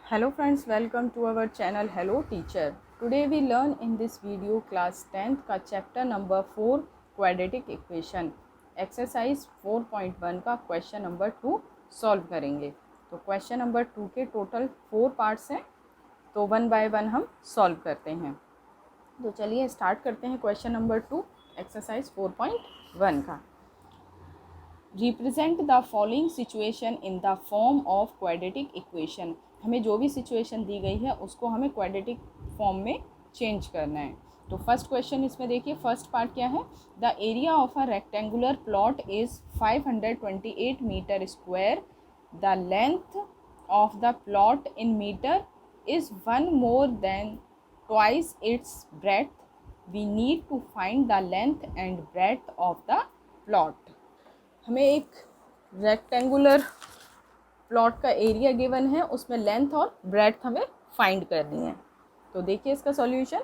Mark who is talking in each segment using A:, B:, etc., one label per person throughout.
A: Hello friends, welcome to our channel Hello Teacher. Today we learn in this video class 10th का chapter number 4 quadratic equation exercise 4.1 का question number 2 solve करेंगे। तो question number 2 के total 4 parts हैं, तो one by one हम solve करते हैं। तो चलिए स्टार्ट करते हैं क्वेश्चन नंबर 2 एक्सरसाइज 4.1 का। Represent the following situation in the form of quadratic equation. हमें जो भी सिचुएशन दी गई है उसको हमें क्वाड्रेटिक फॉर्म में चेंज करना है। तो फर्स्ट क्वेश्चन इसमें देखिए, फर्स्ट पार्ट क्या है। The area of a rectangular plot is 528 metre square. The length of the plot in metre is 1 more than twice its breadth. We need to find the length and breadth of the plot. हमें एक rectangular plot का area given है, उसमें length और breadth हमें find करनी है। तो देखिए इसका सॉल्यूशन।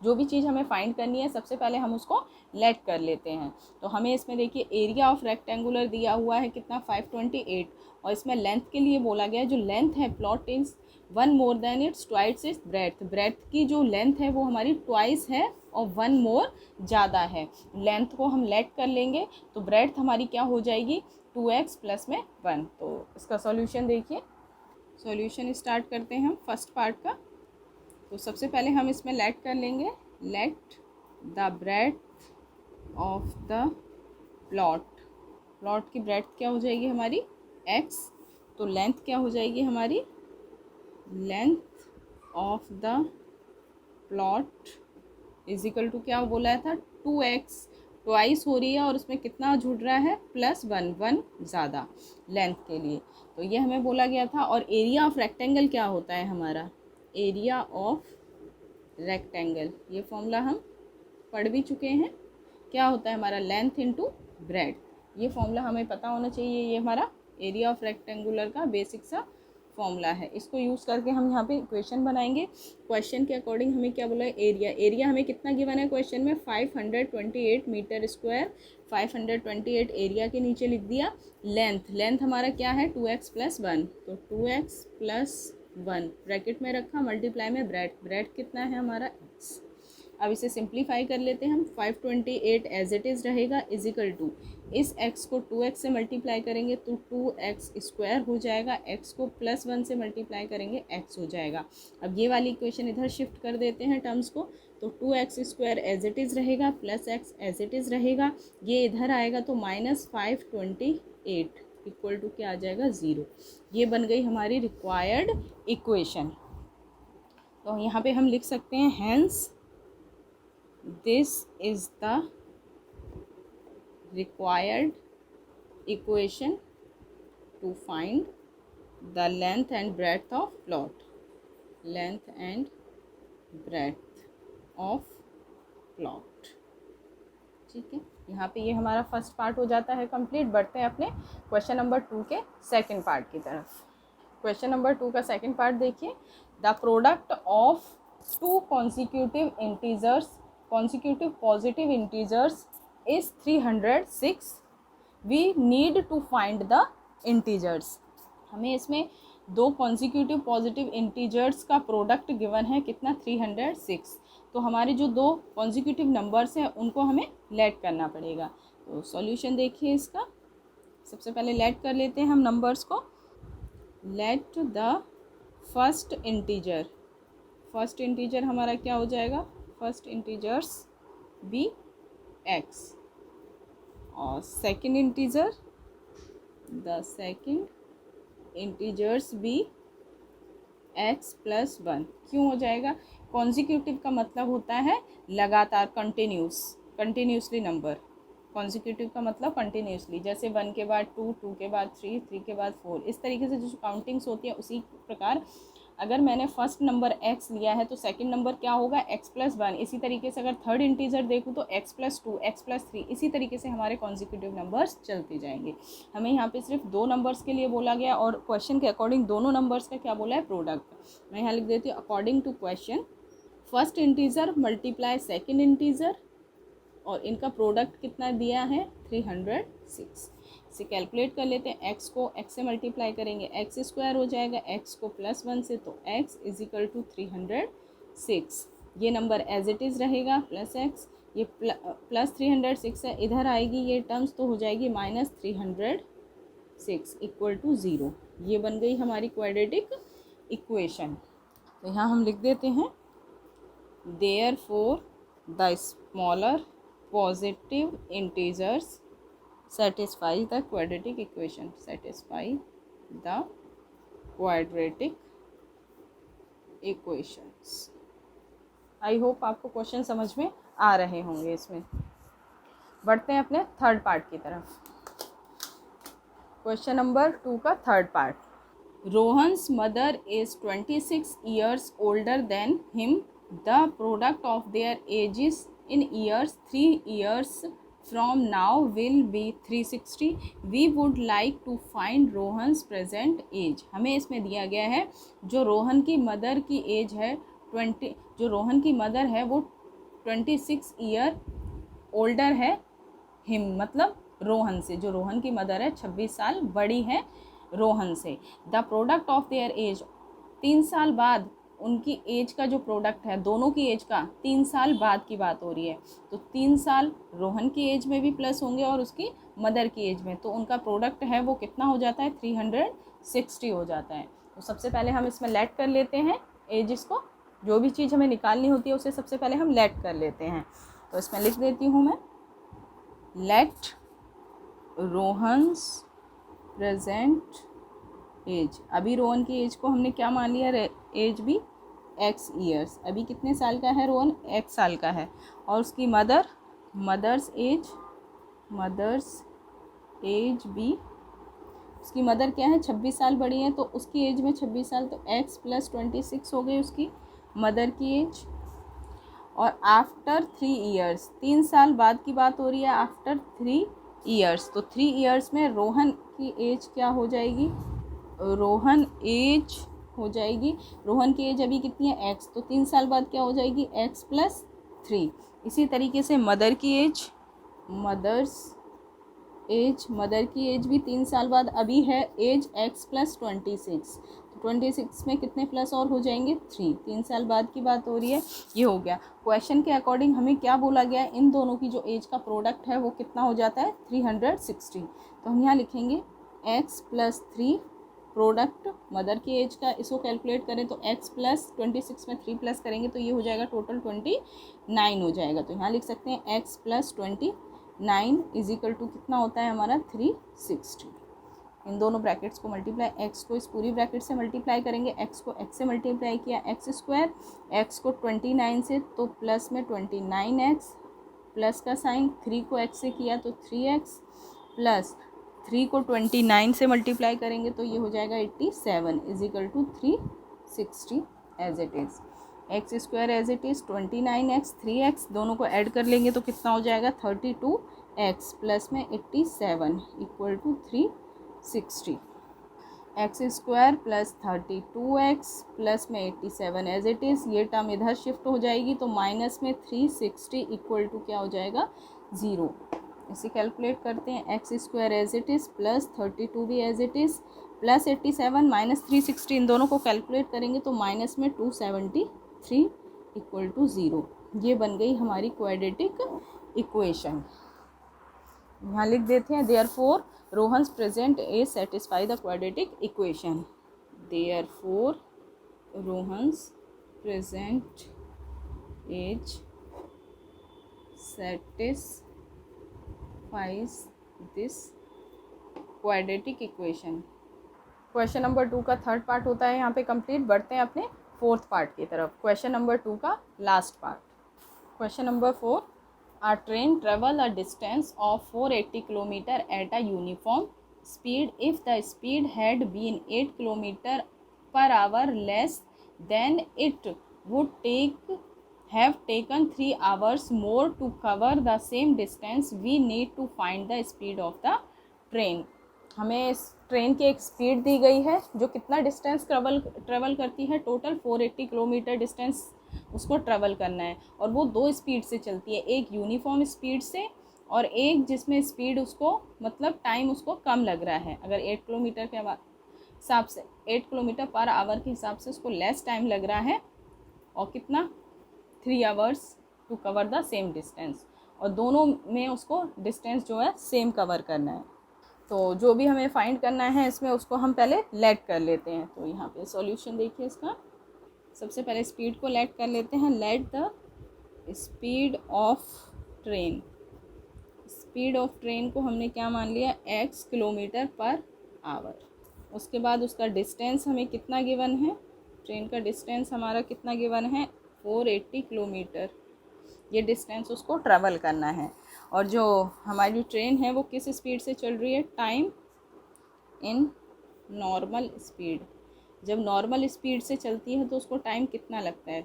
A: जो भी चीज़ हमें फाइंड करनी है सबसे पहले हम उसको लेट कर लेते हैं। तो हमें इसमें देखिए एरिया ऑफ रेक्टेंगुलर दिया हुआ है कितना 528, और इसमें लेंथ के लिए बोला गया है जो लेंथ है plot is 1 more than its twice its breadth। Breadth की जो लेंथ है वो हमारी ट्वाइस है और 1 more ज़्यादा है। लेंथ को हम लेट कर लेंगे तो ब्रेड्थ हमारी क्या हो जाएगी 2x प्लस में 1। तो इसका सॉल्यूशन देखिए। सॉल्यूशन स्टार्ट करते हैं हम फर्स्ट पार्ट का। तो सबसे पहले हम इसमें लेट कर लेंगे, let the breadth of the plot. Plot की ब्रेड्थ क्या हो जाएगी हमारी x, तो लेंथ क्या हो जाएगी हमारी length of the plot is equal to क्या बोला था 2x, ट्वाइस हो रही है और उसमें कितना जुड़ रहा है +1, 1 ज़्यादा लेंथ के लिए। तो ये हमें बोला गया था। और एरिया ऑफ रेक्टेंगल क्या होता है हमारा, एरिया ऑफ रेक्टेंगल, ये फॉर्मूला हम पढ़ भी चुके हैं। क्या होता है हमारा लेंथ इनटू ब्रेड्थ। ये फॉर्मूला हमें पता होना चाहिए। ये हमारा एरिया ऑफ रेक्टेंगुलर का बेसिक सा फॉर्मूला है। इसको यूज़ करके हम यहाँ पे इक्वेशन बनाएंगे। क्वेश्चन के अकॉर्डिंग हमें क्या बोला है एरिया। एरिया हमें कितना गिवन है क्वेश्चन में 528 मीटर स्क्वायर। 528 एरिया के नीचे लिख दिया। लेंथ हमारा क्या है 2x प्लस 1, तो 2x प्लस 1 ब्रैकेट में रखा, मल्टीप्लाई में ब्रेड कितना है हमारा x। अब इसे सिंप्लीफाई कर लेते हैं हम। 528 एज इट इज़ रहेगा इज इक्वल टू इस x को 2x से मल्टीप्लाई करेंगे तो 2x स्क्वायर हो जाएगा, x को +1 से मल्टीप्लाई करेंगे x हो जाएगा। अब ये वाली इक्वेशन इधर शिफ्ट कर देते हैं टर्म्स को, तो 2x square as it is रहेगा plus x as it is रहेगा। ये इधर आएगा तो -528 इक्वल टू क्या आ जाएगा 0। ये बन गई हमारी रिक्वायर्ड इक्वेशन। तो यहाँ पे हम लिख सकते हैं hence this is the required equation to find the length and breadth of plot, length and breadth of plot। ठीक है, यहाँ पे ये हमारा फर्स्ट पार्ट हो जाता है कंप्लीट। बढ़ते हैं अपने क्वेश्चन नंबर 2 के सेकंड पार्ट की तरफ। क्वेश्चन नंबर 2 का सेकंड पार्ट देखिए। The product of 2 consecutive positive integers is 306। we need to find the integers। हमें इसमें 2 consecutive positive integers का प्रोडक्ट गिवन है कितना 306। तो हमारे जो 2 consecutive नंबर्स हैं उनको हमें लेट करना पड़ेगा। तो सॉल्यूशन देखिए इसका। सबसे पहले लेट कर लेते हैं हम नंबर्स को। लेट द फर्स्ट इंटीजर हमारा क्या हो जाएगा, फर्स्ट इंटीजर्स बी x, और second integer the second integers be x plus 1। क्यों हो जाएगा, कॉन्जिक्यूटिव का मतलब होता है लगातार, कंटिन्यूसली नंबर। कॉन्जिक्यूटिव का मतलब कंटिन्यूसली, जैसे 1 के बाद 2, 2 के बाद 3, 3 के बाद 4, इस तरीके से जो काउंटिंग्स होती है उसी प्रकार अगर मैंने फर्स्ट नंबर x लिया है तो सेकंड नंबर क्या होगा x प्लस 1। इसी तरीके से अगर थर्ड इंटीजर देखूँ तो x प्लस 2, x प्लस 3, इसी तरीके से हमारे कॉन्जिक्यूटिव नंबर्स चलते जाएंगे। हमें यहाँ पे सिर्फ 2 नंबर्स के लिए बोला गया और क्वेश्चन के अकॉर्डिंग दोनों नंबर्स का क्या बोला है प्रोडक्ट। मैं यहाँ लिख देती हूँ according to question first integer multiply second integer, और इनका प्रोडक्ट कितना दिया है 306। इसे कैलकुलेट कर लेते हैं। x को x से मल्टीप्लाई करेंगे x स्क्वायर हो जाएगा, x को +1 से तो x इज इक्वल टू 306। ये नंबर एज इट इज़ रहेगा प्लस x, ये प्लस 306 है, इधर आएगी ये टर्म्स तो हो जाएगी -306 इक्वल टू 0। ये बन गई हमारी क्वाड्रेटिक इक्वेशन। तो यहाँ हम लिख देते हैं therefore the smaller positive integers satisfy the quadratic equation, satisfy the quadratic equations। I hope आपको क्वेश्चन समझ में आ रहे होंगे। इसमें बढ़ते हैं अपने थर्ड पार्ट की तरफ। क्वेश्चन नंबर 2 का third part, Rohan's mother is 26 years older than him, the product of their ages in years 3 years from now will be 360। we would like to find Rohan's present age। हमें इसमें दिया गया है जो रोहन की मदर की एज है 20, जो रोहन की मदर है वो 26 ईयर ओल्डर है हिम, मतलब रोहन से। जो रोहन की मदर है 26 साल बड़ी है रोहन से। The product of their age, 3 साल बाद उनकी एज का जो प्रोडक्ट है, दोनों की एज का 3 साल बाद की बात हो रही है, तो 3 साल रोहन की एज में भी प्लस होंगे और उसकी मदर की एज में, तो उनका प्रोडक्ट है वो कितना हो जाता है 360 हो जाता है। तो सबसे पहले हम इसमें लेट कर लेते हैं एजेस को, जो भी चीज़ हमें निकालनी होती है उसे सबसे पहले हम लेट कर लेते हैं। तो इसमें लिख देती हूँ मैं, लेट रोहन्स प्रेजेंट एज। अभी रोहन की एज को हमने क्या मान लिया, एज भी x ईयर्स। अभी कितने साल का है रोहन, x साल का है। और उसकी मदर्स एज भी, उसकी मदर क्या है 26 साल बड़ी है, तो उसकी एज में 26 साल, तो x + 26 हो गई उसकी मदर की एज। और आफ्टर 3 ईयर्स, 3 साल बाद की बात हो रही है, आफ्टर 3 ईयर्स, तो 3 ईयर्स में रोहन की एज क्या हो जाएगी, रोहन एज हो जाएगी, रोहन की एज अभी कितनी है x, तो 3 साल बाद क्या हो जाएगी x + 3। इसी तरीके से मदर की एज, मदर की एज भी 3 साल बाद अभी है एज x + 26, तो 26 में कितने प्लस और हो जाएंगे 3, 3 साल बाद की बात हो रही है। ये हो गया। क्वेश्चन के अकॉर्डिंग हमें क्या बोला गया है, इन दोनों की जो एज का प्रोडक्ट है वो कितना हो जाता है 360। तो हम यहाँ लिखेंगे x + 3 प्रोडक्ट मदर की एज का, इसको कैलकुलेट करें तो x + 26 में 3 प्लस करेंगे तो ये हो जाएगा टोटल 29 हो जाएगा। तो यहाँ लिख सकते हैं x + 29 इज इक्वल टू कितना होता है हमारा 360। इन दोनों ब्रैकेट्स को मल्टीप्लाई, x को इस पूरी ब्रैकेट से मल्टीप्लाई करेंगे, x को x से मल्टीप्लाई किया x स्क्वायर, x को 29 से तो प्लस में 29x, प्लस का साइन, 3 को x से किया तो 3x, प्लस 3 को 29 से मल्टीप्लाई करेंगे तो ये हो जाएगा 87 is equal to 360 as it is. X square as it is 29x, 3x दोनों को ऐड कर लेंगे तो कितना हो जाएगा 32x प्लस में 87 equal to 360। X square plus 32x plus में 87 एज इट इज़, ये टर्म इधर शिफ्ट हो जाएगी तो माइनस में 360 इक्वल टू क्या हो जाएगा 0। इसे कैलकुलेट करते हैं, x square as it is plus 32 भी as it is plus 87 minus 360, इन दोनों को कैलकुलेट करेंगे तो माइनस में 273 इक्वल टू 0। ये बन गई हमारी क्वाड्रेटिक इक्वेशन। यहाँ लिख देते हैं therefore Rohan's present age satisfy the quadratic equation. Therefore Rohan's present age satisfies this quadratic equation। Question number 2 का थर्ड पार्ट होता है यहाँ पे कंप्लीट। बढ़ते हैं अपने फोर्थ पार्ट की तरफ, क्वेश्चन नंबर 2 का last part. Question number 4, a train travel a distance of 480 kilometer at a uniform speed if the speed had been 8 kilometer per hour less then it would have taken 3 hours more to cover the same distance। we need to find the speed of the train। हमें इस train की एक speed दी गई है जो कितना distance travel करती है, टोटल 480 किलोमीटर डिस्टेंस उसको ट्रेवल करना है और वो 2 स्पीड से चलती है, एक यूनिफॉर्म स्पीड से और एक जिसमें स्पीड उसको मतलब टाइम उसको कम लग रहा है। अगर 8 किलोमीटर के हिसाब से 8 किलोमीटर पर आवर के हिसाब से उसको लेस टाइम लग रहा है और कितना 3 hours to cover the same distance, और दोनों में उसको डिस्टेंस जो है सेम कवर करना है। तो जो भी हमें फाइंड करना है इसमें उसको हम पहले लेट कर लेते हैं। तो यहाँ पे सॉल्यूशन देखिए इसका, सबसे पहले स्पीड को लेट कर लेते हैं। Let the speed of train, speed of train को हमने क्या मान लिया, x किलोमीटर पर आवर। उसके बाद उसका डिस्टेंस हमें कितना गिवन है, ट्रेन का डिस्टेंस हमारा कितना गिवन है 480 किलोमीटर, ये डिस्टेंस उसको ट्रैवल करना है। और जो हमारी जो ट्रेन है वो किस स्पीड से चल रही है, टाइम इन नॉर्मल स्पीड। जब नॉर्मल स्पीड से चलती है तो उसको टाइम कितना लगता है,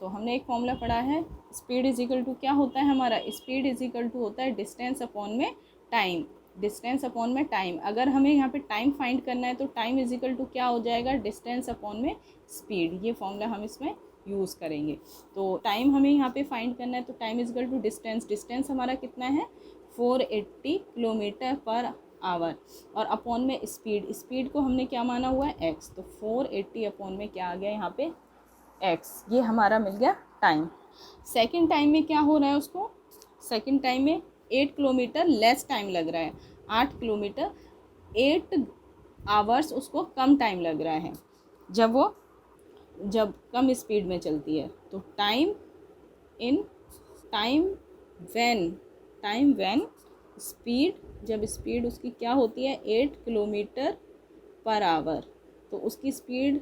A: तो हमने एक फॉर्मूला पढ़ा है, स्पीड इज इक्वल टू क्या होता है हमारा, स्पीड इज इक्वल टू होता है डिस्टेंस अपॉन में टाइम, डिस्टेंस अपॉन में टाइम। अगर हमें यहाँ पे टाइम फाइंड करना है तो टाइम इज इक्वल टू क्या हो जाएगा, डिस्टेंस अपॉन में स्पीड। ये फॉर्मूला हम इसमें यूज़ करेंगे। तो टाइम हमें यहाँ पे फाइंड करना है तो time is equal to distance, distance हमारा कितना है 480 किलोमीटर पर आवर, और अपॉन में स्पीड, स्पीड को हमने क्या माना हुआ है x, तो 480 अपॉन में क्या आ गया यहाँ पे x, ये हमारा मिल गया टाइम। सेकंड टाइम में क्या हो रहा है उसको, सेकंड टाइम में 8 किलोमीटर लेस टाइम लग रहा है, 8 किलोमीटर 8 आवर्स उसको कम टाइम लग रहा है जब कम स्पीड में चलती है। तो टाइम व्हेन स्पीड, जब स्पीड उसकी क्या होती है 8 किलोमीटर पर आवर, तो उसकी स्पीड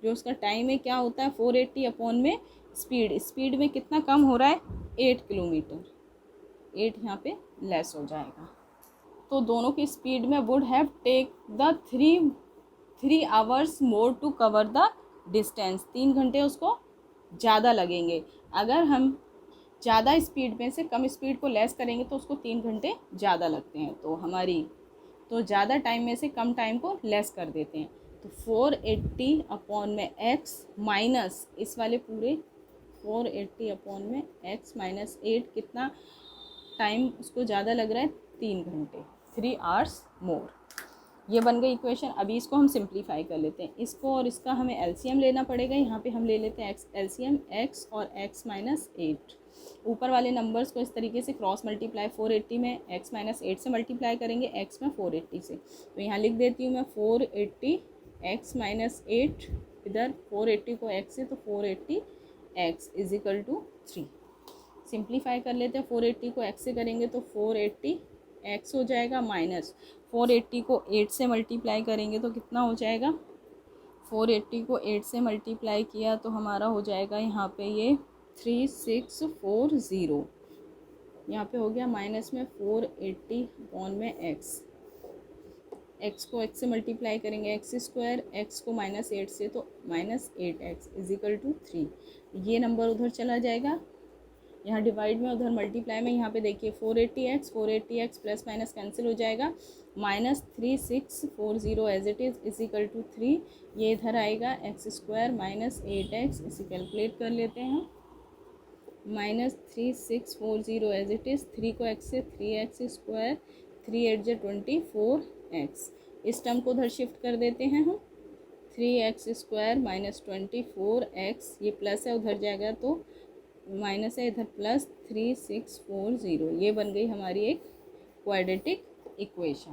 A: जो उसका टाइम है क्या होता है 480 अपॉन में स्पीड, स्पीड में कितना कम हो रहा है 8 किलोमीटर, 8 यहाँ पे लेस हो जाएगा। तो दोनों की स्पीड में would have take the 3 hours more to cover the distance, 3 घंटे उसको ज़्यादा लगेंगे। अगर हम ज़्यादा स्पीड में से कम स्पीड को लेस करेंगे तो उसको 3 घंटे ज़्यादा लगते हैं। तो ज़्यादा टाइम में से कम टाइम को लेस कर देते हैं। तो 480 अपॉन में x माइनस इस वाले पूरे 480 अपॉन में x माइनस 8, कितना टाइम उसको ज़्यादा लग रहा है 3 घंटे, 3 आवर्स मोर। ये बन गई इक्वेशन। अभी इसको हम सिंप्लीफाई कर लेते हैं, इसको और इसका हमें एलसीएम लेना पड़ेगा। यहाँ पे हम ले लेते हैं एलसीएम x और x माइनस 8। ऊपर वाले नंबर्स को इस तरीके से क्रॉस मल्टीप्लाई 480 में x माइनस 8 से मल्टीप्लाई करेंगे, x में 480 से। तो यहाँ लिख देती हूँ मैं 480 x माइनस 8, इधर 480 को x से, तो 480 x is equal to 3। Simplify कर लेते हैं, 480 को x से करेंगे तो 480 x हो जाएगा, माइनस 480 को 8 से मल्टीप्लाई करेंगे तो कितना हो जाएगा, 480 को 8 से मल्टीप्लाई किया तो हमारा हो जाएगा यहाँ पे ये 3640, यहाँ पे हो गया माइनस में 480 अपॉन में x को x से मल्टीप्लाई करेंगे x स्क्वायर, x को माइनस 8 से तो minus 8x is equal to 3। ये नंबर उधर चला जाएगा, यहाँ डिवाइड में उधर मल्टीप्लाई में, यहाँ पे देखिए 480x प्लस माइनस कैंसिल हो जाएगा, minus 3640 as it is equal to 3। ये इधर आएगा x स्क्वायर माइनस 8x, इसे कैलकुलेट कर लेते हैं, माइनस 3640 एज इट इज़, 3 को x से 3x स्क्वायर, 3 8 जो 24x, इस टर्म को उधर शिफ्ट कर देते हैं हम, 3x स्क्वायर माइनस 24x, ये प्लस है उधर जाएगा तो माइनस है इधर प्लस 3640, ये बन गई हमारी एक क्वाड्रेटिक इक्वेशन।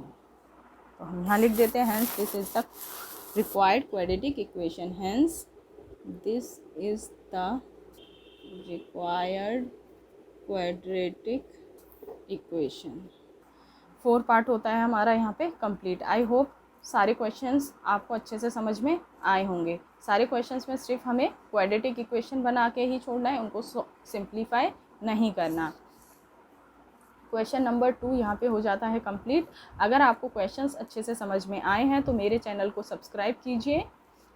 A: तो हम यहाँ लिख देते हैं hence this is the required quadratic equation, hence this is the required quadratic equation. 4 part होता है हमारा यहाँ पे कंप्लीट। आई होप सारे क्वेश्चंस आपको अच्छे से समझ में आए होंगे। सारे क्वेश्चंस में सिर्फ हमें क्वाड्रेटिक इक्वेशन बना के ही छोड़ना है, उनको सिंप्लीफाई नहीं करना। क्वेश्चन नंबर 2 यहाँ पे हो जाता है कंप्लीट। अगर आपको क्वेश्चंस अच्छे से समझ में आए हैं तो मेरे चैनल को सब्सक्राइब कीजिए,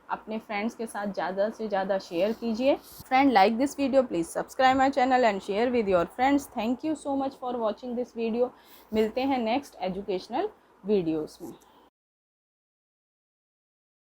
A: अपने फ्रेंड्स के साथ ज़्यादा से ज़्यादा शेयर कीजिए। Friend like this video, please subscribe my channel and share with your friends. Thank you so much for watching this video. मिलते हैं नेक्स्ट एजुकेशनल वीडियोज़ में।